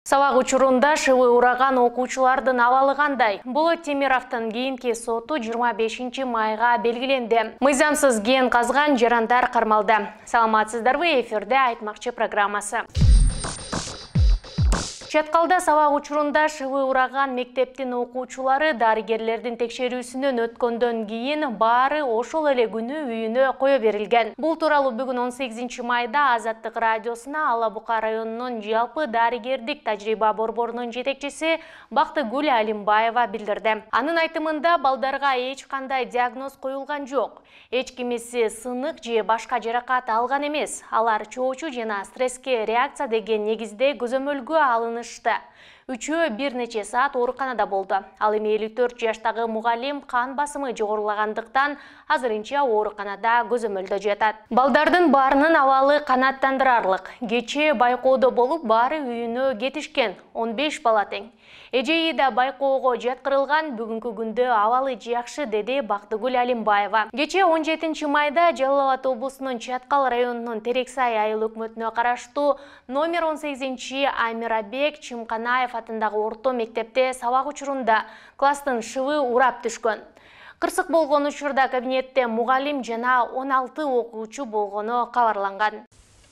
Сабак учурунда шыбы ураган окуучулардын абалы кандай? Болот Темировдун кийинки соту 25 майга белгиленди. Мыйзамсыз кен казган жарандар кармалды. Саламатсыздарбы, эфирде айтмакчы программасы. Чаткалда сабак учурунда шыбы ураган мектептин окуучулары дарыгерлердин текшерүүсүнөн өткөндөн кийин баары ошол эле күнү үйүнө кое берилген. Бул тууралуу бүгүн 18 майда Азаттык радиосуна Ала Бука районунун жалпы дарыгердик тажрыйба борборунун жетекчиси Бактыгүл Алимбаева билдирди. Анын айтымында балдарга эч кандай диагноз коюлган жок. Эч кимиси сынык же башка жаракат алган эмес. Алар чоочу жана стресске реакция деген негизде көзөмөлгө алынышты. Үчөө бир нече саат ооруканада болду. Ал эми 54 жаштагы мугалим кан басымы жогорулагандыктан азырынча ооруканада көзөмөлдө жатат. Балдардын баарынын абалы канааттандырарлык. Кечээ байкоодо болуп, баары үйүнө кетишкен. 15 бала тең. Эжеи да байкоого жаткырылган, бүгүнкү күндө абалы жакшы, деди Бактыгүл Алимбаева. Кечээ 17 майда Жалал Абад облусунун Чаткал районунун Терексай айыл өкмөтүнө караштуу номер 18 Амирабек Чымканаев атындагы орто мектепте сабак учурунда класстын шыбы урап түшкөн. Кырсык болгон учурда кабинетте мугалим жана 16 окуучу болгону кабарланган.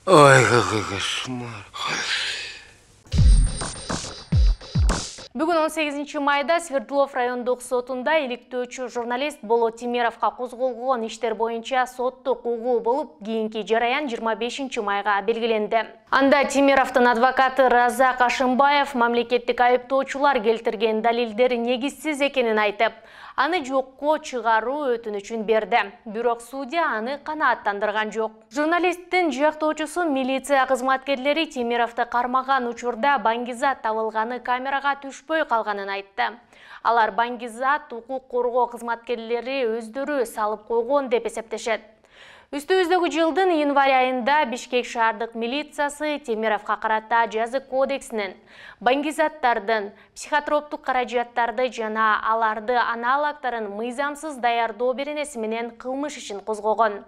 Ой, какой кошмар. Бүгүн 18 майда Свердлов райондук сотунда иликтөөчү журналист Болот Темировго козголгон иштер боюнча соттук угуу болуп, кийинки жараян 25 майга белгиленди. Анда Темировдун адвокаты Разак Ашымбаев мамлекеттик айыптоочулар келтирген далилдер негизсиз экенин айтып, аны жокко чыгаруу өтүнүчүн берди. Бирок судья аны канааттандырган жок. Журналисттин жактоочусу милиция кызматкерлери Темировду кармаган учурда баңгизат табылганы камерага түшпөй калганын айтты. Алар баңгизат укук коргоо кызматкерлери өздөрү салып койгон деп эсептешет. Үстүбүздөгү жылдын январь айында Бишкек шаардык милициясы Темировго карата жазык кодексинин баңгизаттардын, психотроптук каражаттарды жана аларды аналогдорун мыйзамсыз даярдоо беренеси менен кылмыш ишин козгогон.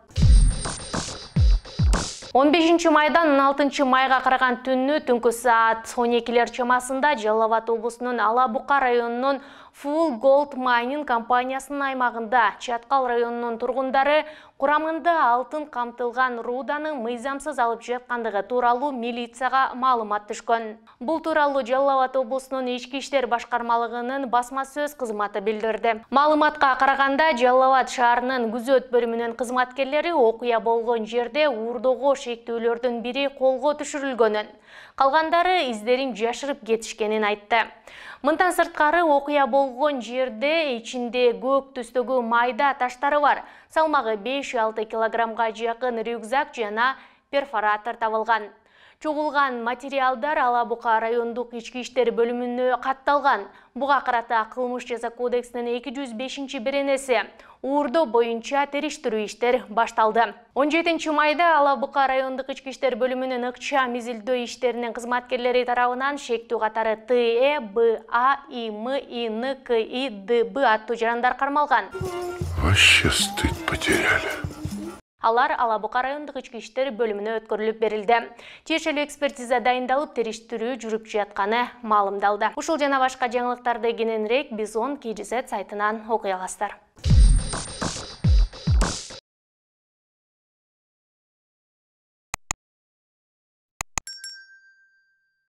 15 майдан 16 майга караган түнү түнкү саат 12 чамасында Жалал Абад облусунун Ала Бука районунун Full Gold Mining компаниясынын аймагында Чаткал районунун тургундары курамында алтын камтылган руданы мыйзамсыз алып жаткандыгы тууралуу милицияга маалымат түшкөн. Бул тууралуу Жалал Абад облусунун ички иштер башкармалыгынын басма сөз кызматы билдирди. Маалыматка караганда Жалал Абад шаарынын күзөт бөлүмүнүн кызматкерлери окуя болгон жерде уурдоого шектүүлөрдүн бири колго түшүрүлгөнүн, калгандары издерин жашырып кетишкенин айтты. Мындан сырткары окуя болгон жерде ичинде көк түстөгү майда таштары бар. Салмагы 5-6 килограммга жакын рюкзак жана перфоратор табылган. Чогулган материалдар Ала Бука райондук ички иштер бөлүмүнө катталган. Буга карата кылмыш жаза кодексинин 205 беренеси уурдоо боюнча териштирүү иштер башталды. 17 майда Ала Бука райондук ички иштер бөлүмүнүн ыкчам изилдөө иштеринин кызматкерлери тарабынан шектүү катары ТЭ, БА, ИМ, ИН, КИ, ДБ аттуу жарандар кармалган. Вообще стыд потеряли. Алар Ала Бука райондук ички иштер бөлүмүнө өткөрүлүп берилди. Тиешелүү экспертиза дайындалып, териштирүү жүрүп жатканы маалымдалды. Ушул жана башка жаңылыктарды кененирээк биз 10 KGZ сайтынан окуй аласыздар.